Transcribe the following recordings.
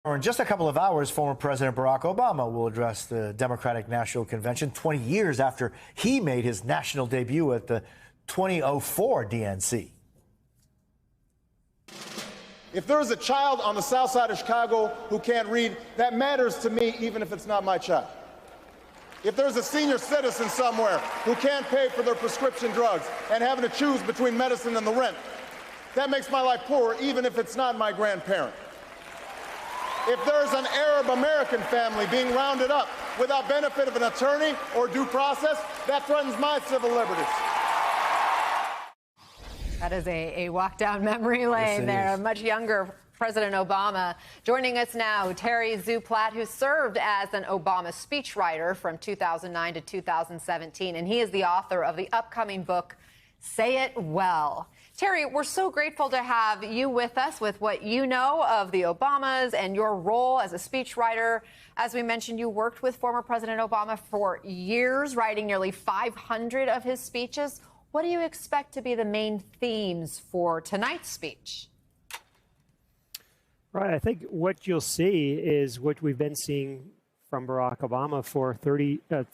In just a couple of hours, former President Barack Obama will address the Democratic National Convention 20 years after he made his national debut at the 2004 DNC. If there's a child on the south side of Chicago who can't read, that matters to me even if it's not my child. If there's a senior citizen somewhere who can't pay for their prescription drugs and having to choose between medicine and the rent, that makes my life poorer even if it's not my grandparent. If there's an Arab American family being rounded up without benefit of an attorney or due process, that threatens my civil liberties. That is a walk down memory lane there. A much younger President Obama. Joining us now, Terry Zuplatt, who served as an Obama speechwriter from 2009 to 2017, and he is the author of the upcoming book, Say It Well. Terry, we're so grateful to have you with us with what you know of the Obamas and your role as a speechwriter. As we mentioned, you worked with former President Obama for years, writing nearly 500 of his speeches. What do you expect to be the main themes for tonight's speech? Right. I think what you'll see is what we've been seeing from Barack Obama for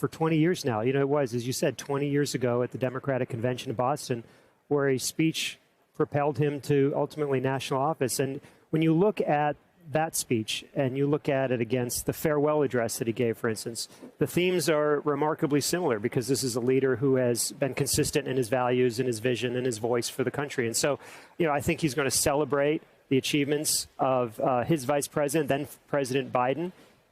20 years now. You know, it was, as you said, 20 years ago at the Democratic Convention in Boston, where a speech propelled him to ultimately national office. And when you look at that speech and you look at it against the farewell address that he gave, for instance, the themes are remarkably similar because this is a leader who has been consistent in his values and his vision and his voice for the country. And so, you know, I think he's going to celebrate the achievements of his vice president, then President Biden.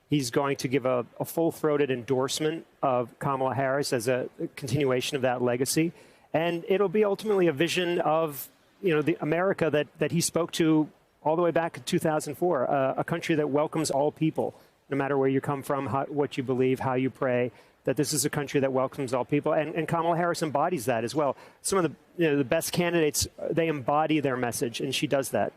He's going to give a full-throated endorsement of Kamala Harris as a continuation of that legacy. And it'll be ultimately a vision of, you know, the America that he spoke to all the way back in 2004, a country that welcomes all people, no matter where you come from, what you believe, how you pray, that this is a country that welcomes all people. And Kamala Harris embodies that as well. Some of the best candidates, they embody their message, and she does that.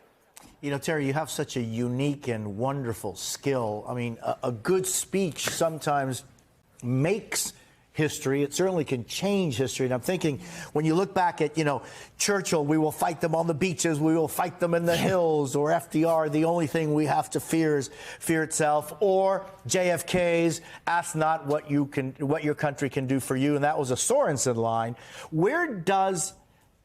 You know, Terry, you have such a unique and wonderful skill. I mean, a good speech sometimes makes history. It certainly can change history. And I'm thinking, when you look back at, you know, Churchill, we will fight them on the beaches, we will fight them in the hills, or FDR, the only thing we have to fear is fear itself, or JFK's, ask not what your country can do for you. And that was a Sorensen line. Where does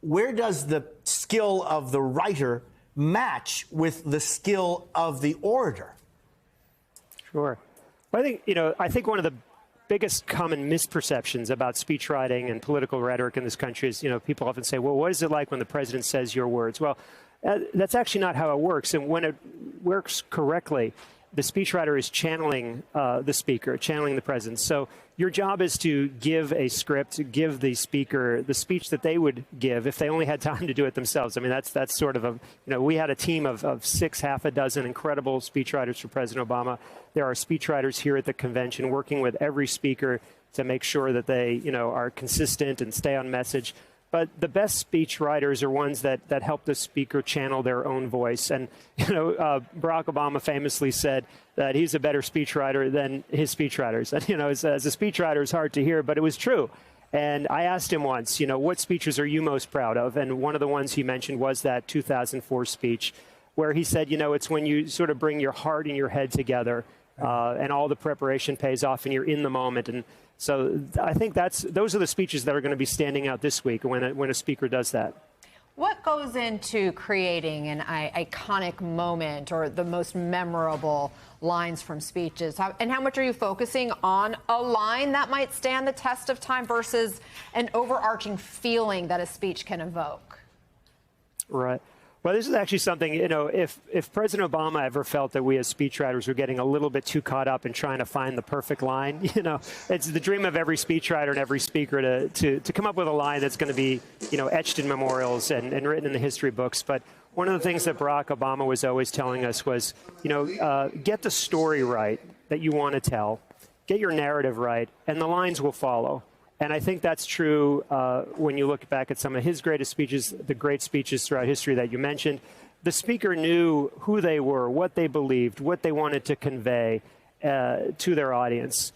the skill of the writer match with the skill of the orator? Sure. Well, I think one of the biggest common misperceptions about speechwriting and political rhetoric in this country is, you know, people often say, well, what is it like when the president says your words? Well, that's actually not how it works. And when it works correctly, the speechwriter is channeling the speaker, channeling the president. So your job is to give a script, give the speaker the speech that they would give if they only had time to do it themselves. I mean, that's sort of we had a team of half a dozen incredible speechwriters for President Obama. There are speechwriters here at the convention working with every speaker to make sure that they, you know, are consistent and stay on message. But the best speech writers are ones that help the speaker channel their own voice. And, you know, Barack Obama famously said that he's a better speechwriter than his speechwriters. And, you know, as a speechwriter, it's hard to hear, but it was true. And I asked him once, you know, what speeches are you most proud of? And one of the ones he mentioned was that 2004 speech, where he said, you know, it's when you sort of bring your heart and your head together and all the preparation pays off and you're in the moment. And so I think those are the speeches that are going to be standing out this week when a speaker does that. What goes into creating an iconic moment or the most memorable lines from speeches? And how much are you focusing on a line that might stand the test of time versus an overarching feeling that a speech can evoke? Right. Well, this is actually something, you know, if President Obama ever felt that we as speechwriters were getting a little bit too caught up in trying to find the perfect line, you know, it's the dream of every speechwriter and every speaker to come up with a line that's going to be, you know, etched in memorials and written in the history books. But one of the things that Barack Obama was always telling us was, you know, get the story right that you want to tell, get your narrative right, and the lines will follow. And I think that's true when you look back at some of his greatest speeches, the great speeches throughout history that you mentioned. The speaker knew who they were, what they believed, what they wanted to convey to their audience.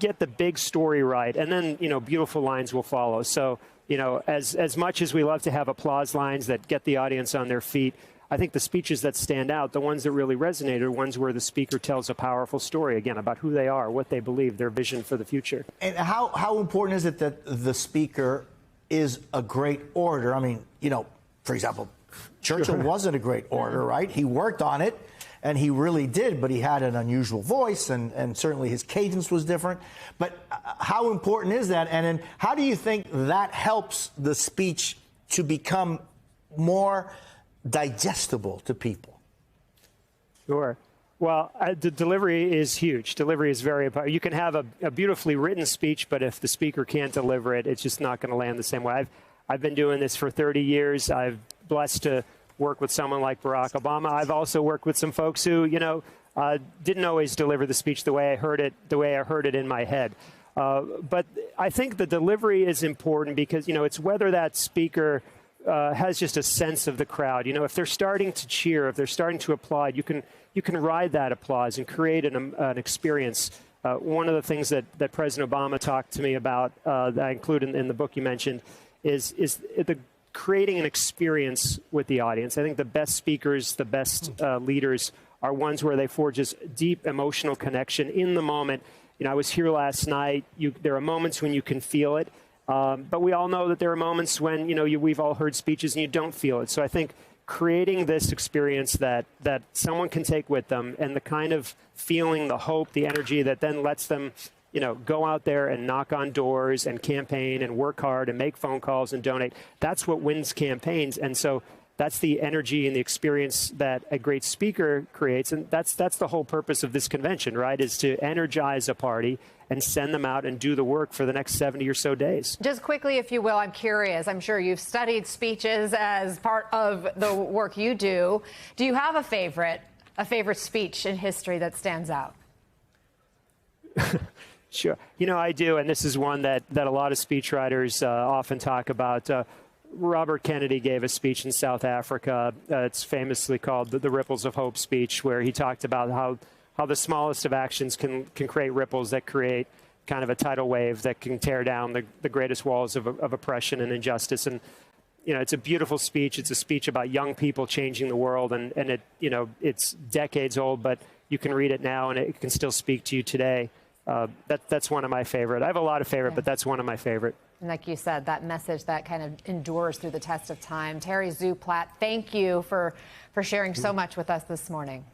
Get the big story right, and then, you know, beautiful lines will follow. So, you know, as much as we love to have applause lines that get the audience on their feet, I think the speeches that stand out, the ones that really resonate, are ones where the speaker tells a powerful story, again, about who they are, what they believe, their vision for the future. And how important is it that the speaker is a great orator? I mean, you know, for example, Churchill wasn't a great orator, right? He worked on it, and he really did, but he had an unusual voice, and certainly his cadence was different. But how important is that? And then how do you think that helps the speech to become more digestible to people? Sure. Well, the delivery is huge. Delivery is very important. You can have a beautifully written speech, but if the speaker can't deliver it, it's just not going to land the same way. I've been doing this for 30 years. I've blessed to work with someone like Barack Obama. I've also worked with some folks who, you know, didn't always deliver the speech the way I heard it in my head. But I think the delivery is important because, you know, it's whether that speaker has just a sense of the crowd. You know, if they're starting to cheer, if they're starting to applaud, you can ride that applause and create an experience. One of the things that President Obama talked to me about that I include in the book you mentioned is creating an experience with the audience. I think the best speakers, the best leaders are ones where they forge this deep emotional connection in the moment. You know, I was here last night. There are moments when you can feel it, but we all know that there are moments when, you know, we've all heard speeches and you don't feel it. So I think creating this experience that someone can take with them, and the kind of feeling, the hope, the energy that then lets them, you know, go out there and knock on doors and campaign and work hard and make phone calls and donate. That's what wins campaigns. And so that's the energy and the experience that a great speaker creates. And that's the whole purpose of this convention, right, is to energize a party and send them out and do the work for the next 70 or so days. Just quickly, if you will, I'm curious. I'm sure you've studied speeches as part of the work you do. Do you have a favorite speech in history that stands out? Sure. You know, I do, and this is one that a lot of speechwriters often talk about. Robert Kennedy gave a speech in South Africa. It's famously called the Ripples of Hope speech, where he talked about how the smallest of actions can create ripples that create kind of a tidal wave that can tear down the greatest walls of oppression and injustice. And, you know, it's a beautiful speech. It's a speech about young people changing the world, and it, you know, it's decades old, but you can read it now and it can still speak to you today. That's one of my favorite. I have a lot of favorite, but that's one of my favorite. And like you said, that message that kind of endures through the test of time. Terry Zu Platt, thank you for sharing so much with us this morning.